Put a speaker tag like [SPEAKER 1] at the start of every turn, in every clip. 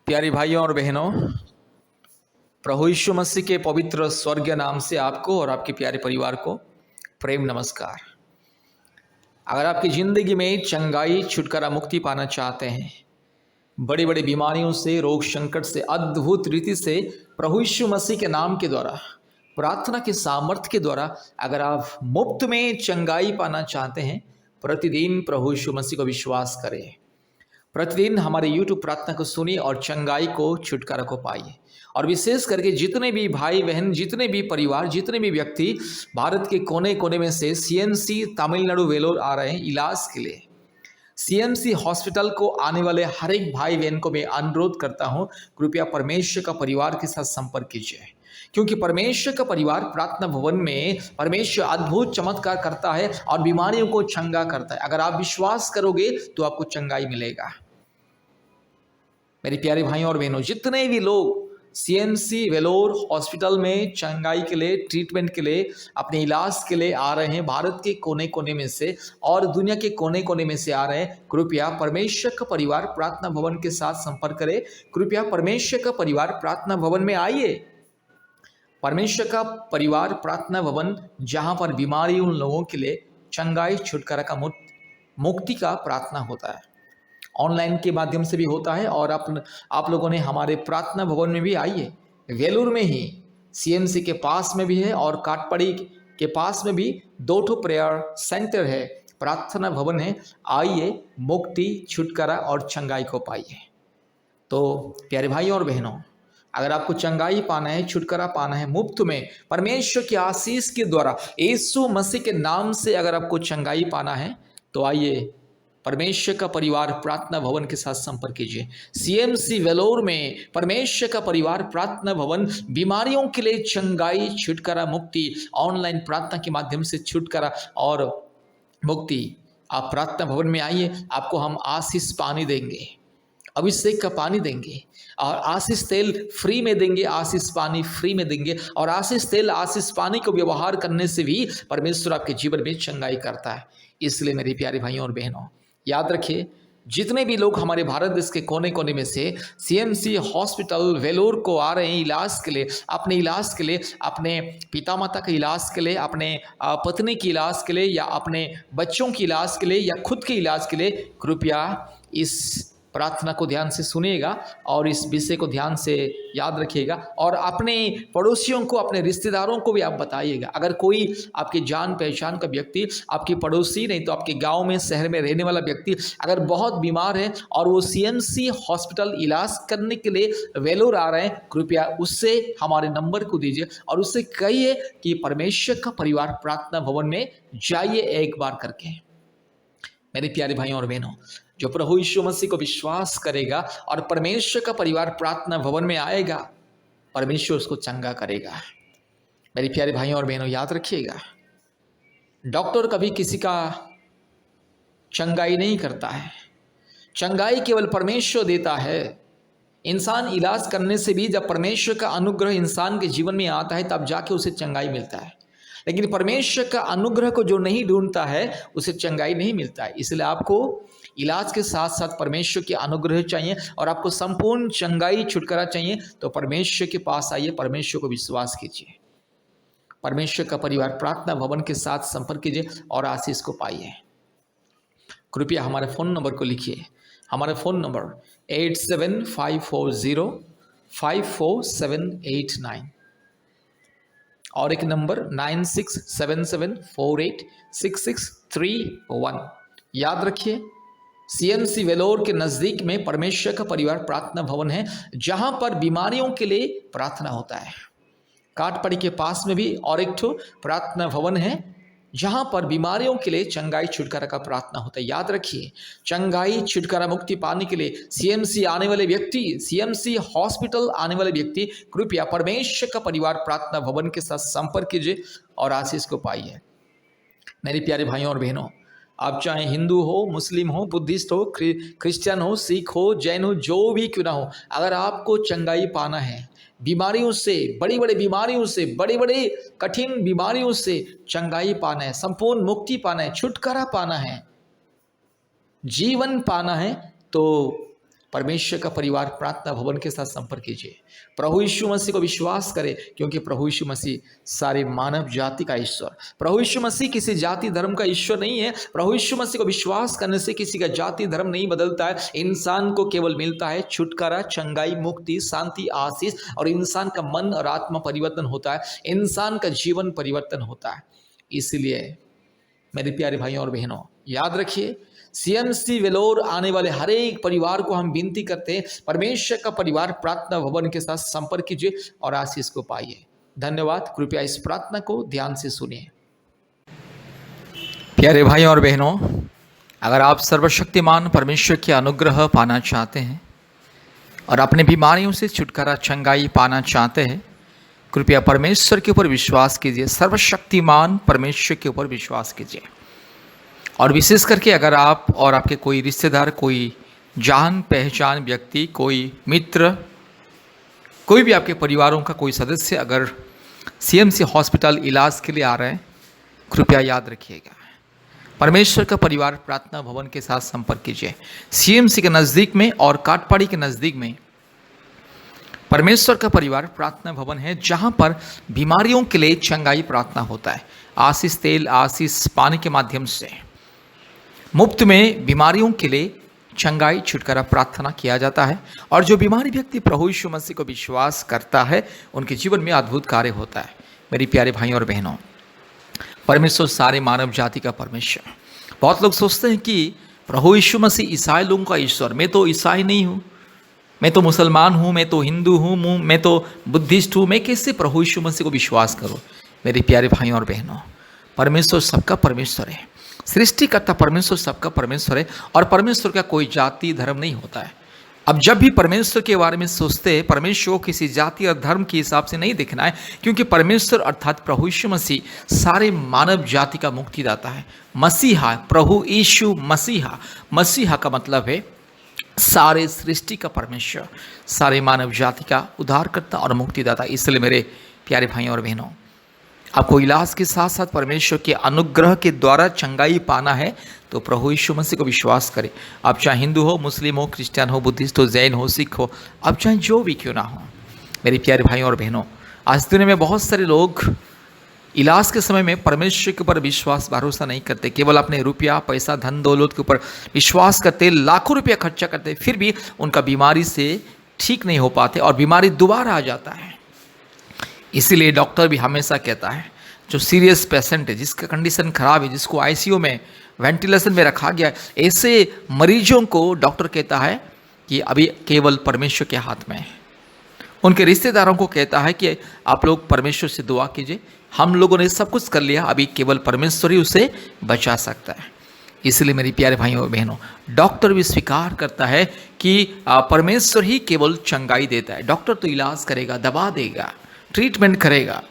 [SPEAKER 1] प्यारे भाइयों और बहनों, प्रभु यीशु मसीह के पवित्र स्वर्गीय नाम से आपको और आपके प्यारे परिवार को प्रेम नमस्कार। अगर आपकी ज़िंदगी में चंगाई, छुटकारा, मुक्ति पाना चाहते हैं, बड़ी बड़ी बीमारियों से, रोग संकट से अद्भुत रीति से प्रभु यीशु मसीह के नाम के द्वारा, प्रार्थना के सामर्थ्य के द्वारा अगर आप मुफ्त में चंगाई पाना चाहते हैं, प्रतिदिन प्रभु यीशु मसीह को विश्वास करें। प्रतिदिन हमारे YouTube प्रार्थना को सुनिए और चंगाई को, छुटकारा को पाइए। और विशेष करके जितने भी भाई बहन, जितने भी परिवार, जितने भी व्यक्ति भारत के कोने कोने में से CMC तमिलनाडु वेलोर आ रहे हैं इलाज के लिए, CMC हॉस्पिटल को आने वाले हर एक भाई बहन को मैं अनुरोध करता हूं, कृपया परमेश्वर का परिवार के साथ संपर्क कीजिए, क्योंकि परमेश्वर का परिवार प्रार्थना भवन में परमेश्वर अद्भुत चमत्कार करता है और बीमारियों को चंगा करता है। अगर आप विश्वास करोगे तो आपको चंगाई मिलेगा। मेरे प्यारे भाइयों और बहनों, जितने भी लोग CMC वेलोर हॉस्पिटल में चंगाई के लिए, ट्रीटमेंट के लिए, अपने इलाज के लिए आ रहे हैं, भारत के कोने कोने में से और दुनिया के कोने कोने में से आ रहे हैं, कृपया परमेश्वर का परिवार प्रार्थना भवन के साथ संपर्क करें। कृपया परमेश्वर का परिवार प्रार्थना भवन में आइए। परमेश्वर का परिवार प्रार्थना भवन, जहां पर बीमारी उन लोगों के लिए चंगाई, छुटकारा का, मुक्ति का प्रार्थना होता है। ऑनलाइन के माध्यम से भी होता है और आप लोगों ने हमारे प्रार्थना भवन में भी आइए। वेलूर में ही CMC के पास में भी है और काटपड़ी के पास में भी 2 प्रेयर सेंटर है, प्रार्थना भवन है। आइए, मुक्ति, छुटकारा और चंगाई को पाइए। तो प्यारे भाइयों और बहनों, अगर आपको चंगाई पाना है, छुटकारा पाना है मुफ्त में, परमेश्वर की आशीष के द्वारा, यीशु मसीह के नाम से अगर आपको चंगाई पाना है, तो आइए परमेश्वर का परिवार प्रार्थना भवन के साथ संपर्क कीजिए। CMC वेलोर में परमेश्वर का परिवार प्रार्थना भवन बीमारियों के लिए चंगाई, छुटकारा, मुक्ति, ऑनलाइन प्रार्थना के माध्यम से छुटकारा और मुक्ति। आप प्रार्थना भवन में आइए, आपको हम आशीष पानी देंगे, अभिषेक का पानी देंगे और आशीष तेल फ्री में देंगे, आशीष पानी फ्री में देंगे। और आशीष तेल, आशीष पानी को व्यवहार करने से भी परमेश्वर आपके जीवन में चंगाई करता है। इसलिए मेरे प्यारे भाइयों और बहनों, याद रखिए, जितने भी लोग हमारे भारत देश के कोने कोने में से CMC हॉस्पिटल वेलोर को आ रहे हैं इलाज के लिए, अपने इलाज के लिए, अपने पिता माता के इलाज के लिए, अपने पत्नी के इलाज के लिए, या अपने बच्चों के इलाज के लिए, या खुद के इलाज के लिए, कृपया इस प्रार्थना को ध्यान से सुनिएगा और इस विषय को ध्यान से याद रखिएगा और अपने पड़ोसियों को, अपने रिश्तेदारों को भी आप बताइएगा। अगर कोई आपके जान पहचान का व्यक्ति, आपकी पड़ोसी नहीं तो आपके गांव में, शहर में रहने वाला व्यक्ति अगर बहुत बीमार है और वो CMC हॉस्पिटल इलाज करने के लिए वेलोर आ रहे हैं, कृपया उससे हमारे नंबर को दीजिए और उससे कहिए कि परमेश्वर का परिवार प्रार्थना भवन में जाइए एक बार करके। मेरे प्यारे भाइयों और बहनों, जो प्रभु यीशु मसीह को विश्वास करेगा और परमेश्वर का परिवार प्रार्थना भवन में आएगा, परमेश्वर उसको चंगा करेगा। मेरे प्यारे भाइयों और बहनों, याद रखिएगा, डॉक्टर कभी किसी का चंगाई नहीं करता है, चंगाई केवल परमेश्वर देता है। इंसान इलाज करने से भी जब परमेश्वर का अनुग्रह इंसान के जीवन में आता है, तब जाके उसे चंगाई मिलता है। लेकिन परमेश्वर का अनुग्रह को जो नहीं ढूंढता है, उसे चंगाई नहीं मिलता है। इसलिए आपको इलाज के साथ साथ परमेश्वर के अनुग्रह चाहिए और आपको संपूर्ण चंगाई, छुटकारा चाहिए, तो परमेश्वर के पास आइए, परमेश्वर को विश्वास कीजिए, परमेश्वर का परिवार प्रार्थना भवन के साथ संपर्क कीजिए और आशीष को पाइए। कृपया हमारे फ़ोन नंबर को लिखिए। हमारा फ़ोन नंबर 8754054789 और एक नंबर 9677486631। याद रखिए, CMC वेलोर के नज़दीक में परमेश्वर का परिवार प्रार्थना भवन है, जहां पर बीमारियों के लिए प्रार्थना होता है। काटपड़ी के पास में भी और एक प्रार्थना भवन है, जहां पर बीमारियों के लिए चंगाई, छुटकारा का प्रार्थना होता है। याद रखिए, चंगाई, छुटकारा, मुक्ति पाने के लिए CMC आने वाले व्यक्ति, CMC हॉस्पिटल आने वाले व्यक्ति, कृपया परमेश्वर का परिवार प्रार्थना भवन के साथ संपर्क कीजिए और आशीष को पाइए। मेरे प्यारे भाइयों और बहनों, आप चाहे हिंदू हो, मुस्लिम हो, बुद्धिस्ट हो, क्रिश्चियन हो, सिख हो, जैन हो, जो भी क्यों ना हो, अगर आपको चंगाई पाना है, बीमारियों से, बड़ी बड़ी बीमारियों से, बड़ी बड़ी कठिन बीमारियों से चंगाई पाना है, संपूर्ण मुक्ति पाना है, छुटकारा पाना है, जीवन पाना है, तो परमेश्वर का परिवार प्रार्थना भवन के साथ संपर्क कीजिए। प्रभु यीशु मसीह को विश्वास करें, क्योंकि प्रभु यीशु मसीह सारे मानव जाति का ईश्वर। प्रभु यीशु मसीह किसी जाति धर्म का ईश्वर नहीं है। प्रभु यीशु मसीह को विश्वास करने से किसी का जाति धर्म नहीं बदलता है। इंसान को केवल मिलता है छुटकारा, चंगाई, मुक्ति, शांति, आशीष, और इंसान का मन और आत्मा परिवर्तन होता है, इंसान का जीवन परिवर्तन होता है। इसलिए मेरे प्यारे भाइयों और बहनों, याद रखिए, सीएमसी वेलोर आने वाले हर एक परिवार को हम विनती करते हैं, परमेश्वर का परिवार प्रार्थना भवन के साथ संपर्क कीजिए और आशीष को पाइए। धन्यवाद। कृपया इस प्रार्थना को ध्यान से सुनिए। प्यारे भाइयों और बहनों, अगर आप सर्वशक्तिमान परमेश्वर के अनुग्रह पाना चाहते हैं और अपने बीमारियों से छुटकारा, चंगाई पाना चाहते हैं, कृपया परमेश्वर के ऊपर विश्वास कीजिए, सर्वशक्तिमान परमेश्वर के ऊपर विश्वास कीजिए। और विशेष करके अगर आप और आपके कोई रिश्तेदार, कोई जान पहचान व्यक्ति, कोई मित्र, कोई भी आपके परिवारों का कोई सदस्य अगर सीएमसी हॉस्पिटल इलाज के लिए आ रहे हैं, कृपया याद रखिएगा, परमेश्वर का परिवार प्रार्थना भवन के साथ संपर्क कीजिए। सीएमसी के नज़दीक में और काटपाड़ी के नज़दीक में परमेश्वर का परिवार प्रार्थना भवन है, जहां पर बीमारियों के लिए चंगाई प्रार्थना होता है। आशीष तेल, आशीष पानी के माध्यम से मुफ्त में बीमारियों के लिए चंगाई, छुटकारा प्रार्थना किया जाता है। और जो बीमारी व्यक्ति प्रभु यीशु मसीह को विश्वास करता है, उनके जीवन में अद्भुत कार्य होता है। मेरी प्यारे भाइयों और बहनों, परमेश्वर सारे मानव जाति का परमेश्वर। बहुत लोग सोचते हैं कि प्रभु यीशु मसीह ईसाई लोगों का ईश्वर। मैं तो ईसाई नहीं हूँ, मैं तो मुसलमान हूँ, मैं तो हिंदू हूँ, मैं तो बुद्धिस्ट हूँ, मैं कैसे प्रभु यीशु मसीह को विश्वास करूँ? मेरे प्यारे भाइयों और बहनों, परमेश्वर सबका परमेश्वर है, सृष्टिकर्ता परमेश्वर सबका परमेश्वर है, और परमेश्वर का कोई जाति धर्म नहीं होता है। अब जब भी परमेश्वर के बारे में सोचते हैं, परमेश्वर को किसी जाति और धर्म के हिसाब से नहीं देखना है, क्योंकि परमेश्वर अर्थात प्रभु यीशु मसीह सारे मानव जाति का मुक्तिदाता है। मसीहा, प्रभु यीशु मसीहा, मसीहा का मतलब है सारे सृष्टि का परमेश्वर, सारे मानव जाति का उद्धारकर्ता और मुक्तिदाता। इसलिए मेरे प्यारे भाइयों और बहनों, आपको इलाज के साथ साथ परमेश्वर के अनुग्रह के द्वारा चंगाई पाना है, तो प्रभु यीशु मसीह को विश्वास करें। आप चाहे हिंदू हो, मुस्लिम हो, क्रिश्चियन हो, बुद्धिस्ट हो, जैन हो, सिख हो, आप चाहे जो भी क्यों ना हो। मेरे प्यारे भाइयों और बहनों, आज दुनिया में बहुत सारे लोग इलाज के समय में परमेश्वर के ऊपर विश्वास भरोसा नहीं करते, केवल अपने रुपया, पैसा, धन दौलत के ऊपर विश्वास करते, लाखों रुपया खर्चा करते, फिर भी उनका बीमारी से ठीक नहीं हो पाते और बीमारी दोबारा आ जाता है। इसीलिए डॉक्टर भी हमेशा कहता है, जो सीरियस पेशेंट है, जिसका कंडीशन खराब है, जिसको आईसीयू में, वेंटिलेशन में रखा गया है, ऐसे मरीजों को डॉक्टर कहता है कि अभी केवल परमेश्वर के हाथ में है। उनके रिश्तेदारों को कहता है कि आप लोग परमेश्वर से दुआ कीजिए, हम लोगों ने सब कुछ कर लिया, अभी केवल परमेश्वर ही उसे बचा सकता है। इसलिए मेरी प्यारे भाइयों और बहनों, डॉक्टर भी स्वीकार करता है कि परमेश्वर ही केवल चंगाई देता है। डॉक्टर तो इलाज करेगा, दवा देगा, ट्रीटमेंट करेगा,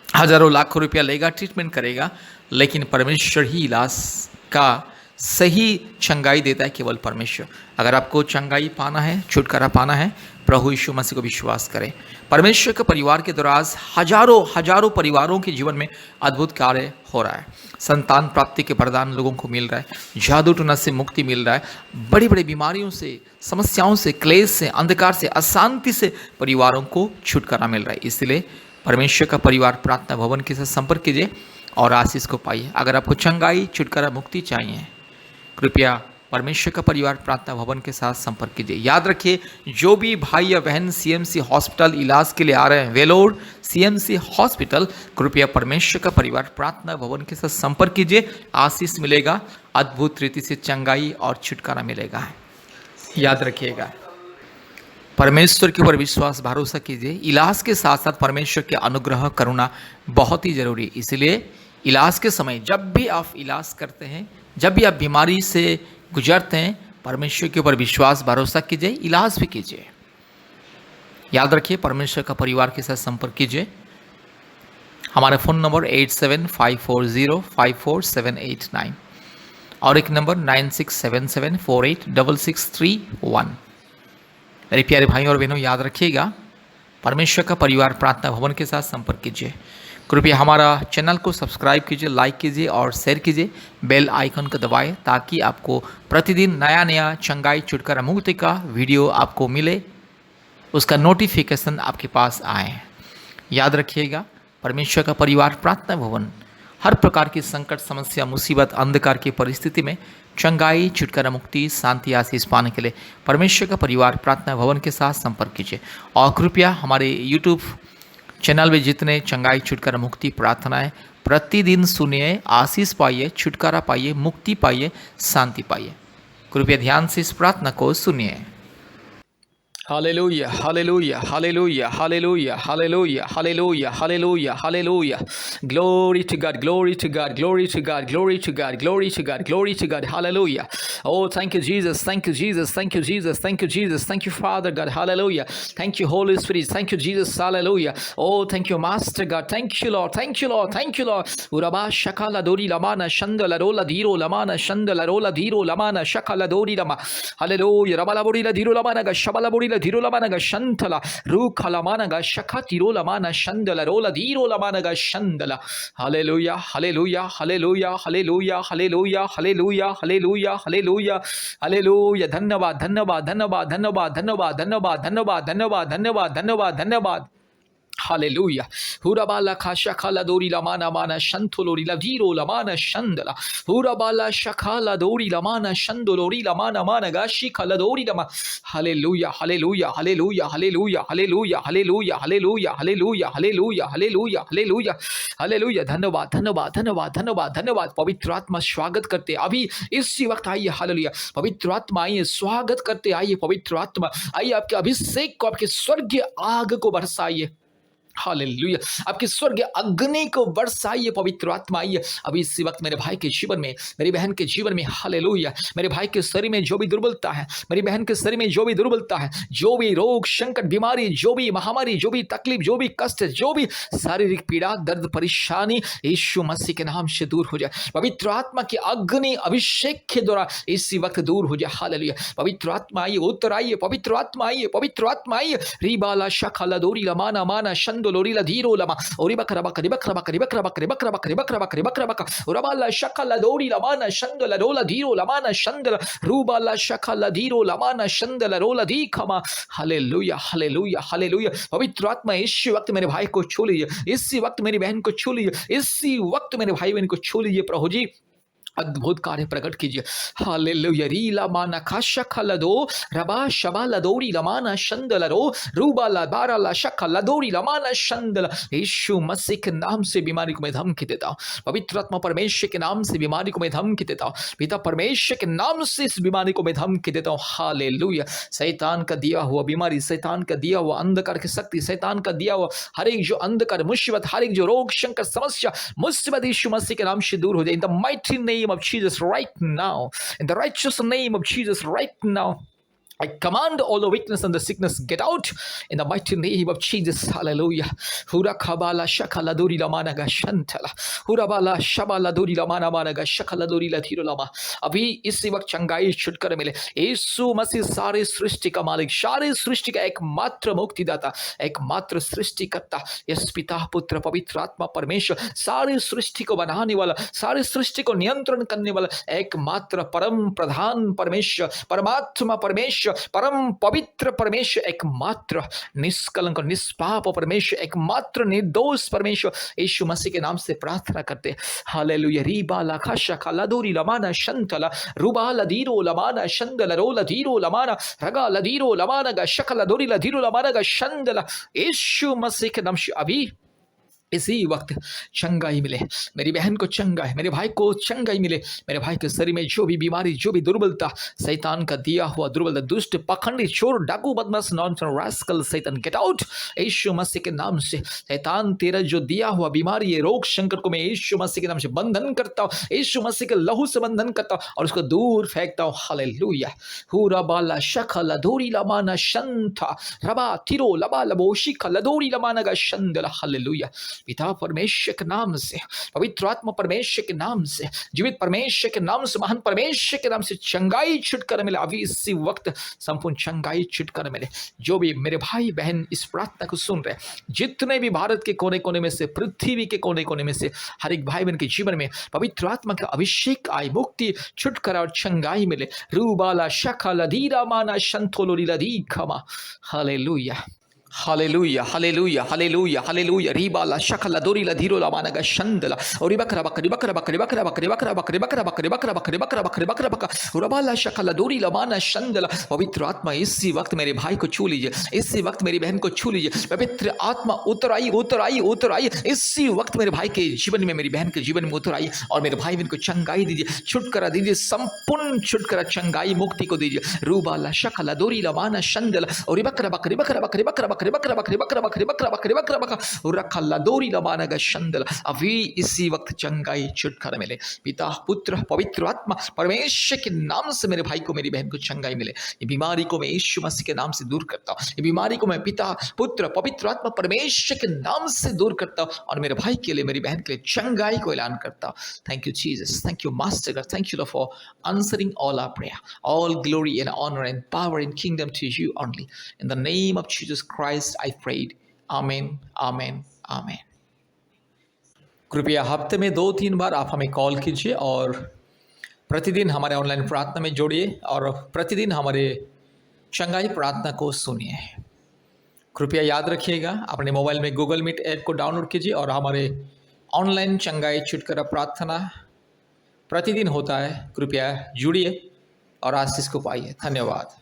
[SPEAKER 1] हजारों लाखों रुपया लेगा, ट्रीटमेंट करेगा, लेकिन परमेश्वर ही इलाज का सही चंगाई देता है, केवल परमेश्वर। अगर आपको चंगाई पाना है, छुटकारा पाना है, प्रभु यीशु मसीह को विश्वास करें। परमेश्वर के परिवार के द्वारा हजारों परिवारों के जीवन में अद्भुत कार्य हो रहा है। संतान प्राप्ति के वरदान लोगों को मिल रहा है, जादू टोना से मुक्ति मिल रहा है, बड़ी बड़ी बीमारियों से, समस्याओं से, क्लेश से, अंधकार से, अशांति से परिवारों को छुटकारा मिल रहा है। इसलिए परमेश्वर का परिवार प्रार्थना भवन के साथ संपर्क कीजिए और आशीष को पाइए। अगर आपको चंगाई, छुटकारा, मुक्ति चाहिए, कृपया परमेश्वर का परिवार प्रार्थना भवन के साथ संपर्क कीजिए। याद रखिए, जो भी भाई या बहन सीएमसी हॉस्पिटल इलाज के लिए आ रहे हैं, वेलोर सीएमसी हॉस्पिटल, कृपया परमेश्वर का परिवार प्रार्थना भवन के साथ संपर्क कीजिए। आशीष मिलेगा, अद्भुत रीति से चंगाई और छुटकारा मिलेगा। याद रखिएगा, परमेश्वर के ऊपर विश्वास भरोसा कीजिए। इलाज के साथ साथ परमेश्वर के अनुग्रह करुणा बहुत ही जरूरी। इसलिए इलाज के समय जब भी आप इलाज करते हैं, जब भी आप बीमारी से गुजरते हैं, परमेश्वर के ऊपर विश्वास भरोसा कीजिए, इलाज भी कीजिए। याद रखिए, परमेश्वर का परिवार के साथ संपर्क कीजिए। हमारा फ़ोन नंबर 8754054789 और एक नंबर 9677486631। मेरे प्यारे भाइयों और बहनों, याद रखिएगा, परमेश्वर का परिवार प्रार्थना भवन के साथ संपर्क कीजिए। कृपया हमारा चैनल को सब्सक्राइब कीजिए, लाइक कीजिए और शेयर कीजिए। बेल आइकन को दबाएं ताकि आपको प्रतिदिन नया नया चंगाई छुटकारा मुक्ति का वीडियो आपको मिले, उसका नोटिफिकेशन आपके पास आए। याद रखिएगा, परमेश्वर का परिवार प्रार्थना भवन हर प्रकार की संकट, समस्या, मुसीबत, अंधकार की परिस्थिति में चंगाई, छुटकारा, मुक्ति, शांति, आशीष पाने के लिए परमेश्वर का परिवार प्रार्थना भवन के साथ संपर्क कीजिए। और कृपया हमारे यूट्यूब चैनल में जितने चंगाई, छुटकारा, मुक्ति प्रार्थनाएं प्रतिदिन सुनिए, आशीष पाइए, छुटकारा पाइए, मुक्ति पाइए, शांति पाइए। कृपया ध्यान से इस प्रार्थना को सुनिए। Hallelujah, hallelujah, hallelujah, hallelujah, hallelujah, hallelujah, hallelujah, hallelujah. Glory to God, glory to God, glory to God, glory to God, glory to God, glory to God. Hallelujah. Oh, thank you, Jesus. Thank you, Jesus. Thank you, Jesus. Thank you, Jesus. Thank you, Father God. Hallelujah. Thank you, Holy Spirit. Thank you, Jesus. Hallelujah. Oh, thank you, Master God. Thank you, Lord. Thank you, Lord. Thank you, Lord. Uraba shakala dori lamana shandala rola diro lamana shandala rola diro lamana shakala dori lama. Hallelujah. Rabala bori la diro lamana ga shabala bori Dirolabanaga Shantala, Rukalamanaga Shakatirolamana Shandala, Rola Dirolabanaga Shandala. Hallelujah, hallelujah, hallelujah, hallelujah, hallelujah, hallelujah, hallelujah, hallelujah, hallelujah. Dhanyavad, dhanyavad, dhanyavad, dhanyavad, dhanyavad, dhanyavad, dhanyavad, dhanyavad, dhanyavad, dhanyavad, dhanyavad. Hallelujah. Hurabala kashakala dori lamana mana shantolori ladiro lamana shandala. Hurabala shakala dori lamana shandolori lamana mana gashi kala dori lama. Hallelujah. Hallelujah. Hallelujah. Hallelujah. Hallelujah. Hallelujah. Hallelujah. Hallelujah. Hallelujah. Hallelujah. Hallelujah. Hallelujah. धन्यवाद धन्यवाद धन्यवाद धन्यवाद धन्यवाद। पवित्र आत्मा स्वागत करते अभी इसी वक्त आइए। हालेलुया। पवित्र आत्मा आइए, स्वागत करते आइए। पवित्र आत्मा आइए, आपके अभिषेक को, आपके स्वर्गीय आग को बरसाइए। हालेलुया। आपकी स्वर्ग अग्नि को बरसाइए। पवित्र आत्मा आइए अभी इसी वक्त मेरे भाई के जीवन में, मेरी बहन के जीवन में। हालेलुया। मेरे भाई के शरीर में जो भी दुर्बलता है, मेरी बहन के शरीर में जो भी दुर्बलता है, जो भी रोग, संकट, बीमारी, जो भी महामारी, जो भी तकलीफ, जो भी कष्ट, जो भी शारीरिक पीड़ा, दर्द, परेशानी, यीशु मसीह के नाम से दूर हो जाए। पवित्र आत्मा की अग्नि अभिषेक के द्वारा इसी वक्त दूर हो जाए। हालेलुया। पवित्र आत्मा आइए, उत्तर आइए। पवित्र आत्मा आइए, पवित्र आत्मा आइए। रिबाला शखाला दोरी लमाना माना Lorila Diro Lama, Oriba Karabaka, Ribakrabaka, Ribakrabaka, Ribakrabaka, Ribakrabaka, Ribakrabaka, Urabala Shakala Dori Lamana Shandala Rola Diro Lamana Shandala, Rubala Shakala Diro Lamana Shandala Rola Di Kama. Hallelujah, hallelujah, hallelujah. पवित्र आत्मा इसी वक्त मेरे भाई को छू लीजिए, इसी वक्त मेरी बहन को छू लीजिए, इसी वक्त मेरे भाई बहन को छू लीजिए। प्रभु जी अद्भुत कार्य प्रकट कीजिए। हालेलुया। रीला माना खाशखलदो रबा शबालदोरी लमाना शंदलरो रूबाला बाराला शखलदोरी लमाना शंदल। यीशु मसीह के नाम से बीमारी को मैं धमकी देता हूँ। पवित्र आत्मा परमेश्वर के नाम से बीमारी को मैं धमकी देता हूँ। पिता परमेश्वर के नाम से इस बीमारी को मैं धमकी देता हूँ। हालेलुया। शैतान का दिया हुआ बीमारी, शैतान का दिया हुआ अंधकार की शक्ति, शैतान का दिया हुआ हर एक जो अंधकार, मुसीबत, हर एक जो रोग, संकट, समस्या, मुसीबत यीशु मसीह के नाम से दूर हो जाए। In the mighty name of Jesus right now, in the righteous name of Jesus right now, I command all the weakness and the sickness get out in the mighty name of Jesus. Hallelujah. Hura kabala shakala duri lamana ga shantala. Hura bala shabala duri lamana mana ga shakala duri la thiro lama. अभी इसी वक्त चंगाई छुटकारा मिले। यीशु मसीह सारे सृष्टि का मालिक, सारे सृष्टि का एकमात्र मुक्तिदाता, एकमात्र सृष्टिकर्ता, यस पिता, पुत्र, पवित्र आत्मा, परमेश्वर, सारे सृष्टि को बनाने वाला, सारे सृष्टि को नियंत्रण करने वाला एकमात्र परम प्रधान परमेश्वर, परमात्मा परमेश्वर, परम पवित्र परमेश्वर, एकमात्र निष्कलंक निष्पाप परमेश्वर, एकमात्र निर्दोष परमेश्वर, यीशु मसीह के नाम से प्रार्थना करते। हालेलुया। रीबाला खाशखला दोरी लमाना शंतला रूबाला दीरो लमाना शंदला रोला दीरो लमाना रगा लदीरो लमाना गा शकला दोरी लदीरो लमाना गा शंदला। यीशु मसीह के नाम से अभी इसी वक्त चंगाई मिले। मेरी बहन को चंगाई, मेरे भाई को चंगाई मिले। मेरे भाई के शरीर में जो भी बीमारी, जो भी दुर्बलता, शैतान का दिया हुआ दुर्बलता, दुष्ट, पाखंडी, चोर, डाकू, बदमाश, नॉनसेंस, रास्कल, शैतान गेट आउट यीशु मसीह के नाम से। शैतान तेरा जो दिया हुआ बीमारी, ये रोग संकट को मैं यीशु मसीह के नाम से बंधन करता हूँ, यीशु मसीह के लहू से बंधन करता हूँ और उसको दूर फेंकता हूँ। हालेलुया। हुरा बाला शखला दोरी लमाना शंथा रबा तिरो लबा लबोशी खला दोरी लमाना गा शंदला। हालेलुया। पिता परमेश्वर के नाम से, पवित्र आत्मा परमेश्वर के नाम से, जीवित परमेश्वर के नाम से, महान परमेश्वर के नाम से चंगाई छुटकारा मिले। अभी इसी वक्त संपूर्ण चंगाई छुटकारा मिले। जो भी मेरे भाई बहन इस प्रार्थना को सुन रहे, जितने भी भारत के कोने कोने में से, पृथ्वी के कोने कोने में से, हर एक भाई बहन के जीवन में पवित्र आत्मा का अभिषेक आए, मुक्ति छुटकारा और चंगाई मिले। रूबाला शखला धीरा माना शंथोलोरी लधी खमा। Hallelujah, hallelujah, hallelujah, hallelujah, hallelujah. रिबाला शखला दोरीला धीरोला मानगा शंदला और बकरा बकरी बकरा बकरी बकरा बकरी बकरा बकरी बकरा बकरी बकरा बकरी बकरा बकरी बकरा बकरा रबाला शखला दोरीला माना शंदला। पवित्र आत्मा इसी वक्त मेरे भाई को छू लीजिए, इसी वक्त मेरी बहन को छू लीजिए। पवित्र आत्मा उतर आई, उतर आई, उतर आई। इसी वक्त मेरे भाई के जीवन में, मेरी बहन के जीवन में उतर आई और मेरे भाई बहन को चंगाई दीजिए, छुटकारा दीजिए, संपूर्ण छुटकारा चंगाई मुक्ति को दीजिए। रूबाला शखला दोरीला माना शंदला और बकरा बकरी बकरा बकरी बकरा बकरी बकरा बकरी बकरा बकरी बकरा बकरी बकरा बकरा रखला दोरी लबाना का शंदल। अभी इसी वक्त चंगाई छुटकारा मिले। पिता पुत्र पवित्र आत्मा परमेश्वर के नाम से मेरे भाई को, मेरी बहन को चंगाई मिले। ये बीमारी को मैं यीशु मसीह के नाम से दूर करता हूँ। ये बीमारी को मैं पिता पुत्र पवित्र आत्मा परमेश्वर के नाम से दूर करता हूँ और मेरे भाई के लिए, मेरी बहन के लिए चंगाई को ऐलान करता हूँ। Thank you Jesus, thank you master God, thank you for answering all our prayer. All glory and honor and power and kingdom to you only. In the name of Jesus Christ I prayed. Amen, amen, amen. कृपया हफ्ते में 2-3 बार आप हमें call कीजिए और प्रतिदिन हमारे online प्रार्थना में जोड़िए और प्रतिदिन हमारे चंगाई प्रार्थना को सुनिए। कृपया याद रखिएगा, अपने मोबाइल में गूगल मीट ऐप को डाउनलोड कीजिए और हमारे ऑनलाइन चंगाई छुटकारा प्रार्थना प्रतिदिन होता है। कृपया जुड़िए और आशीष को पाइए। धन्यवाद।